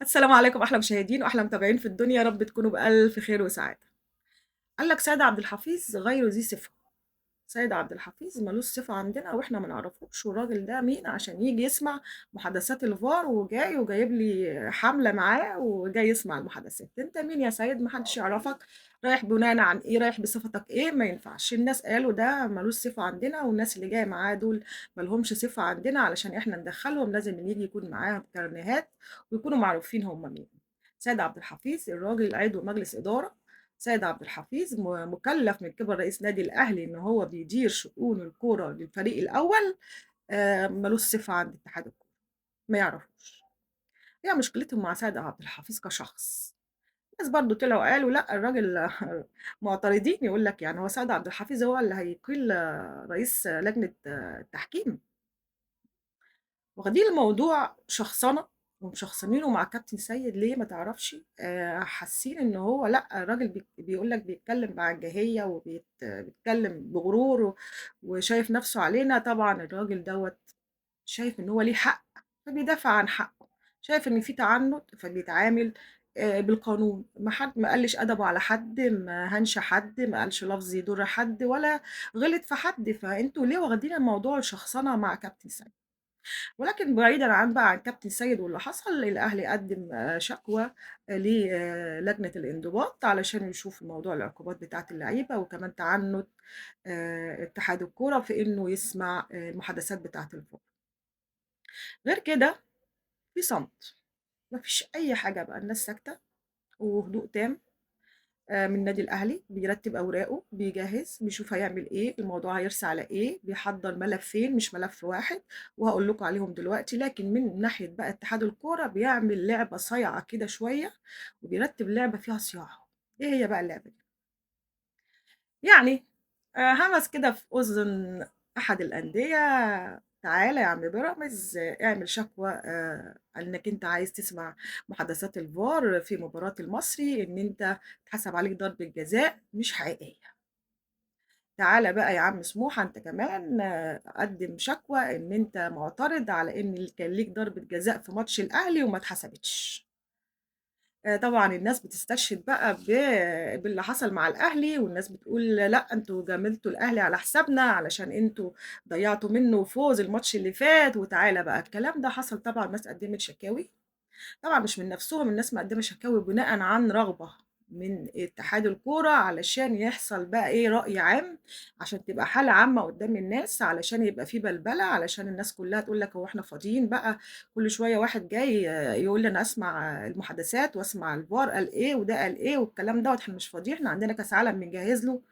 السلام عليكم أحلى مشاهدين وأحلى متابعين في الدنيا، يا رب تكونوا بألف خير وسعادة. قال لك سيد عبد الحفيظ غير ذي صفة. سيد عبد الحفيظ مالوش صفة عندنا وإحنا ما نعرفوش، والراجل ده مين عشان يجي يسمع محادثات الفار وجايب لي حملة معاه وجاي يسمع المحادثات؟ أنت مين يا سيد؟ محدش يعرفك. رايح بناء عن إيه؟ رايح بصفتك إيه؟ ما ينفعش. الناس قالوا ده مالوش صفة عندنا، والناس اللي جاية معاه دول مالهمش صفة عندنا، علشان إحنا ندخلهم لازم اللي يجي يكون معاهم كارنيهات ويكونوا معروفين هم مين. سيد عبد الحفيظ الراجل عضو مجلس إدارة. سيد عبد الحفيظ مكلف من قبل رئيس نادي الأهلي إن هو بيدير شؤون الكورة للفريق الأول. ملوش صفة عند اتحاد الكورة، ما يعرفوش. هي مشكلتهم مع سيد عبد الحفيظ كشخص. ناس برضو طلعوا قالوا لا الراجل معترضين، يقول لك يعني هو سيد عبد الحفيظ هو اللي هيقيل رئيس لجنة التحكيم. واخدين الموضوع شخصنة ومشخصنينه مع كابتن سيد. ليه ما تعرفش؟ حاسين ان هو لا الراجل بيقول لك بيتكلم بعجهية وبيتكلم بغرور وشايف نفسه علينا. طبعا الراجل دوت شايف ان هو ليه حق فبيدافع عن حقه، شايف ان في تعنت فبيتعامل بالقانون. ما قالش ادبه على حد، ما هنش حد، ما قالش لفظ يضر حد ولا غلط في حد. فانتوا ليه واخدين الموضوع شخصنة مع كابتن سيد؟ ولكن بعيدًا عن كابتن سيد واللي حصل، الأهلي قدّم شكوى للجنة الانضباط علشان يشوفوا موضوع العقوبات بتاعة اللعيبة، وكمان تعنُّت اتحاد الكورة في إنه يسمع المحادثات بتاعة الVAR. غير كده في صمت، ما فيش أي حاجة بقى، الناس ساكتة وهدوء تام. من النادي الأهلي بيرتّب أوراقه، بيجهّز، بيشوف هيعمل إيه، الموضوع هيرسى على إيه، بيحضّر ملفين مش ملف واحد، وهاقول لكم عليهم دلوقتي. لكن من ناحية بقى اتحاد الكورة بيعمل لعبة صايعة كده شوية، وبيرتّب لعبة فيها صياعة. إيه هي بقى اللعبة دي؟ يعني همس كده في أذن أحد الأندية: تعالَ يا عم بيراميدز اعمل شكوى إنّك أنت عايز تسمع محادثات الVAR في مباراة المصري، إن أنت اتحسب عليك ضربة جزاء مش حقيقية. تعالَ بقى يا عم سموحة أنت كمان قدِّم شكوى إن أنت معترض على إن كان ليك ضربة جزاء في ماتش الأهلي وما اتحسبتش. طبعًا الناس بتستشهد بقى باللي حصل مع الأهلي، والناس بتقول لأ أنتم جاملتوا الأهلي على حسابنا علشان أنتم ضيّعتوا منه فوز الماتش اللي فات. وتعالَ بقى الكلام ده حصل. طبعًا الناس قدّمت شكاوي، طبعًا مش من نَفْسهم، الناس مقدّمة شكاوي بناءً عن رغبة من اتحاد الكورة علشان يحصل بقى إيه، رأي عام، عشان تبقى حالة عامة قدّام الناس، علشان يبقى في بلبلة، علشان الناس كلّها تقول لك هو إحنا فاضيين بقى كل شوية واحد جاي يقول لي أنا أسمع المحادثات وأسمع الVAR قال إيه وده قال إيه والكلام دوّة. إحنا مش فاضيين، إحنا عندنا كاس عالم بنجهّز له،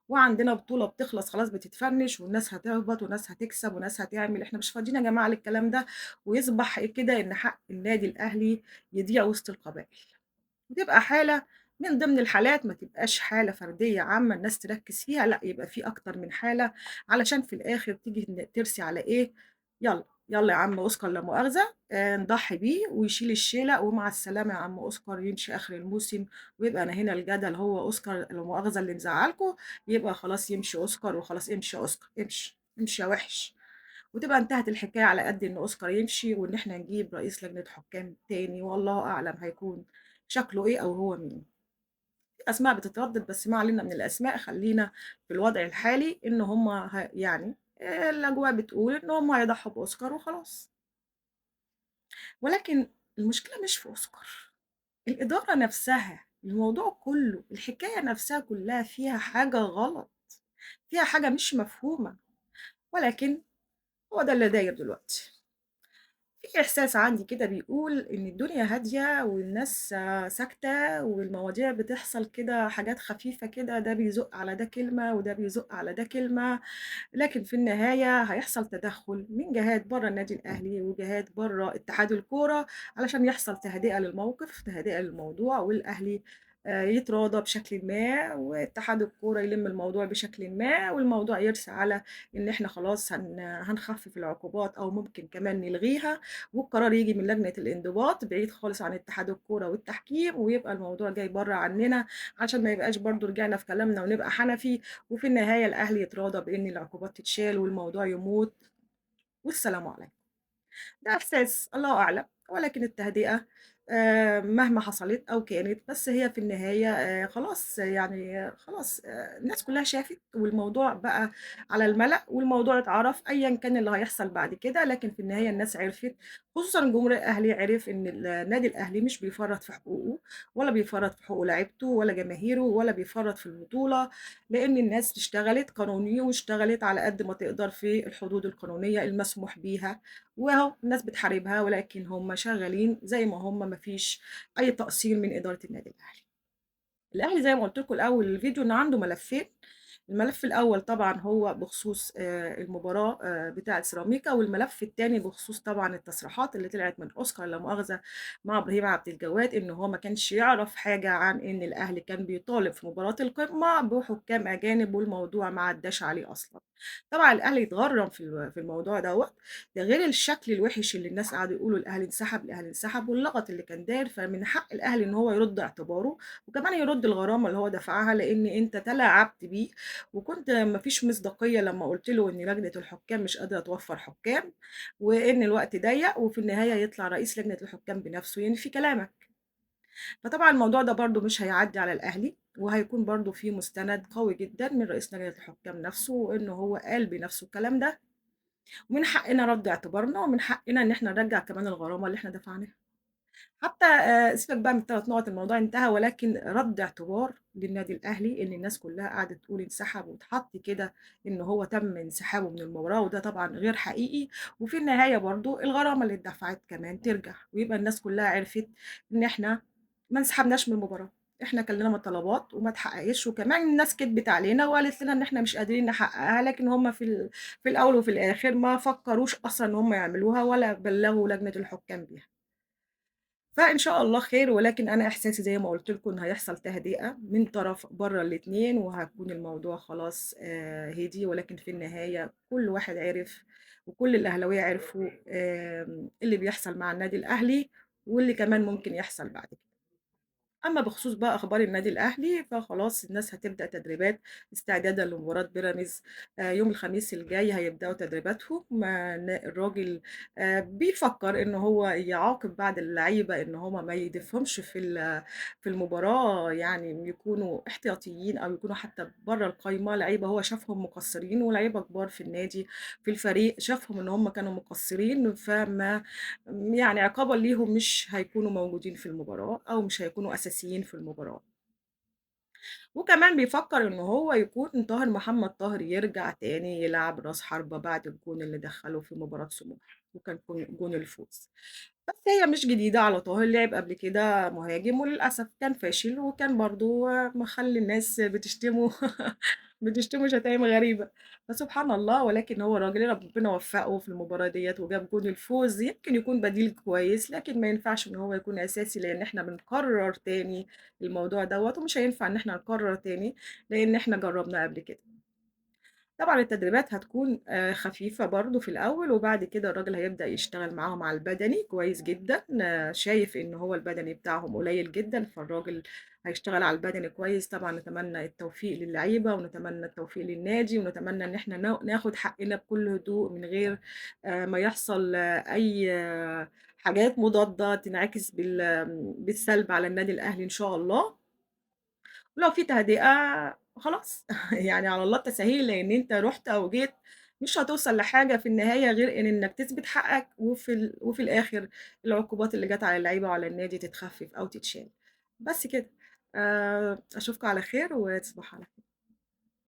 وعندنا بطولة بتخلص خلاص بتتفنش، والناس هتهبط وناس هتكسب وناس هتعمل. إحنا مش فاضيين يا جماعة للكلام ده. ويصبح كده إن حق النادي الأهلي يضيع وسط القبائل، وتبقى حالة من ضمن الحالات، ما تبقاش حالة فردية عامة الناس تركّز فيها، لأ يبقى في أكتر من حالة، علشان في الآخر تيجي ترسي على إيه، يالّا، يالّا يا عم أوسكار لا مؤاخذة نضحّي بيه ويشيل الشيلة ومع السلامة يا عم أوسكار، يمشي آخر الموسم ويبقى أنا هنا الجدل هو أوسكار لا مؤاخذة اللي مزعّلكم، يبقى خلاص يمشي أوسكار وخلاص. امشي يا أوسكار، امشي، امشي يا وِحِش. وتبقى انتهت الحكاية على قد إن أوسكار يمشي وإن إحنا نجيب رئيس لجنة حكام تاني، والله أعلم هيكون شكله إيه أو هو مين. في أسماء بتتردد بس ما علينا من الأسماء، خلّينا في الوضع الحالي إن هم يعني الأجواء بتقول إن هم هيضحّوا بأوسكار وخلاص. ولكن المشكلة مش في أوسكار، الإدارة نفسها، الموضوع كُلّه، الحكاية نفسها كُلّها فيها حاجة غلط، فيها حاجة مش مفهومة. ولكن هو ده اللي داير دلوقتي. في إحساس عندي كده بيقول إن الدنيا هادية والناس ساكتة، والمواضيع بتحصل كده حاجات خفيفة كده، ده بيزُق على ده كلمة وده بيزُق على ده كلمة، لكن في النهاية هيحصل تدخُّل من جهات برّه النادي الأهلي وجهات برّه اتحاد الكورة علشان يحصل تهدئة للموقف، تهدئة للموضوع، والأهلي يتراضى بشكلٍ ما، واتحاد الكورة يلِم الموضوع بشكلٍ ما، والموضوع يرسى على إن إحنا خلاص هنخفِّف العقوبات أو ممكن كمان نلغيها، والقرار ييجي من لجنة الانضباط بعيد خالص عن اتحاد الكورة والتحكيم، ويبقى الموضوع جاي برّه عننا، عشان ما يبقاش برضه رجعنا في كلامنا ونبقى حنفي، وفي النهاية الأهلي يتراضى بإن العقوبات تتشال والموضوع يموت والسلام عليكم. ده إحساس الله أعلم، ولكن التهدئة مهما حصلت أو كانت، بس هي في النهاية خلاص يعني خلاص الناس كلّها شافت والموضوع بقى على المَلأ والموضوع اتعرف أيًا كان اللي هيحصل بعد كده، لكن في النهاية الناس عرفت، خصوصًا الجمهور الأهلي عرف إن النادي الأهلي مش بيفرّط في حقوقه ولا بيفرّط في حقوق لعيبته ولا جماهيره ولا بيفرّط في البطولة، لإن الناس اشتغلت قانوني واشتغلت على قد ما تقدر في الحدود القانونية المسموح بيها. وأهو الناس بتحاربها ولكن هم شغالين زي ما هم ما فيش أي تقصير من إدارة النادي الأهلي. الأهلي زي ما قُلت لكم الأول الفيديو إن عنده ملفين، الملف الأول طبعًا هو بخصوص المباراة بتاعة سيراميكا، والملف التاني بخصوص طبعًا التصريحات اللي طلعت من أوسكار لا مؤاخذة مع إبراهيم عبد الجواد، إن هو ما كانش يعرف حاجة عن إن الأهلي كان بيطالب في مباراة القمة بحكام أجانب والموضوع ما عدّاش عليه أصلًا. طبعًا الأهلي اتغرّم في الموضوع دوّة، ده غير الشكل الوِحِش اللي الناس قعدوا يقولوا الأهلي انسحب، الأهلي انسحب واللغط اللي كان داير، فمن حق الأهلي إن هو يرُد اعتباره وكمان يرُد الغرامة اللي هو دفعها، لإن أنت تلاعبت بيه وكنت ما فيش مصداقية لمّا قُلت له إن لجنة الحكام مش قادرة توفّر حكام، وإن الوقت ضيّق، وفي النهاية يطلع رئيس لجنة الحكام بنفسه ينفي كلامك. فطبعًا الموضوع ده برضه مش هيعدّي على الأهلي، وهيكون برضه في مستند قوي جدًا من رئيس لجنة الحكام نفسه، إنه هو قال بنفسه الكلام ده، ومن حقنا رَد اعتبارنا، ومن حقنا إن إحنا نرجّع كمان الغرامة اللي إحنا دفعناها. حتى سيبك بقى من ال3 نُقط الموضوع انتهى، ولكن رَد اعتبار للنادي الأهلي، إن الناس كلّها قعدت تقول انسحب واتحط كده إن هو تم انسحابه من المباراة، وده طبعًا غير حقيقي، وفي النهاية برضه الغرامة اللي اتدفعت كمان ترجع، ويبقى الناس كلّها عرفت إن إحنا ما انسحبناش من المباراة، إحنا كان لنا طلبات وما اتحققتش، وكمان الناس كدبت علينا وقالت لنا إن إحنا مش قادرين نحققها، لكن هُم في الأول وفي الآخر ما فكّروش أصلًا إن هُم يعملوها ولا بلّغوا لجنة الحكام بيها. فإن شاء الله خير، ولكن أنا إحساسي زي ما قُلت لكم إن هيحصل تهدئة من طرف برّه الاتنين، وهيكون الموضوع خلاص هدي، ولكن في النهاية كل واحد عرف وكل الأهلاوية عرفوا اللي بيحصل مع النادي الأهلي، واللي كمان ممكن يحصل بعد كده. أمّا بخصوص بقى أخبار النادي الأهلي، فخلاص الناس هتبدأ تدريبات استعدادًا لمباراة بيراميدز يوم الخميس الجاي هيبدأوا تدريباتهم، الراجل بيفكّر إن هو يعاقب بعض اللعيبة إن هم ما يضيفهمش في المباراة، يعني يكونوا احتياطيين أو يكونوا حتى برّه القايمة، لعيبة هو شافهم مقصّرين ولعيبة كبار في النادي في الفريق شافهم إن هم كانوا مقصّرين، يعني عقابًا ليهم مش هيكونوا موجودين في المباراة أو مش هيكونوا أساسيين في المباراة. وكمان بيفكّر إن هو يكون محمد طاهر يرجع تاني يلعب راس حربة بعد الجون اللي دخّله في مباراة سموحة، وكان جون الفوز. بس هي مش جديدة على طاهر، لعب قبل كده مهاجم وللأسف كان فاشل، وكان برضه مخلّي الناس بتشتمه بتشتمه شتايم غريبة، فسبحان الله، ولكن هو الراجل ربنا وفّقه في المباراة ديّة وجاب جون الفوز، يمكن يكون بديل كويس، لكن ما ينفعش إن هو يكون أساسي، لإن إحنا بنكرّر تاني الموضوع دوّة، ومش هينفع إن إحنا نكرّر تاني، لإن إحنا جرّبناه قبل كده. طبعًا التدريبات هتكون خفيفة برضه في الأول، وبعد كده الراجل هيبدأ يشتغل معاهم على البدني كويس جدًا، شايف إن هو البدني بتاعهم قليل جدًا، فالراجل هيشتغل على البدني كويس، طبعًا نتمنى التوفيق للعيبة، ونتمنى التوفيق للنادي، ونتمنى إن إحنا ناخد حقنا بكل هدوء من غير ما يحصل أي حاجات مضادة تنعكس بالسلب على النادي الأهلي إن شاء الله. ولو في تهدئة خلاص يعني على الله التساهيل، لإن أنت رُحت أو جيت مش هتوصل لحاجة في النهاية غير إنك تثبت حقك، وفي الآخر العقوبات اللي جات على اللعيبة وعلى النادي تتخفف أو تتشال، بس كده. أشوفكم على خير وتصبحوا على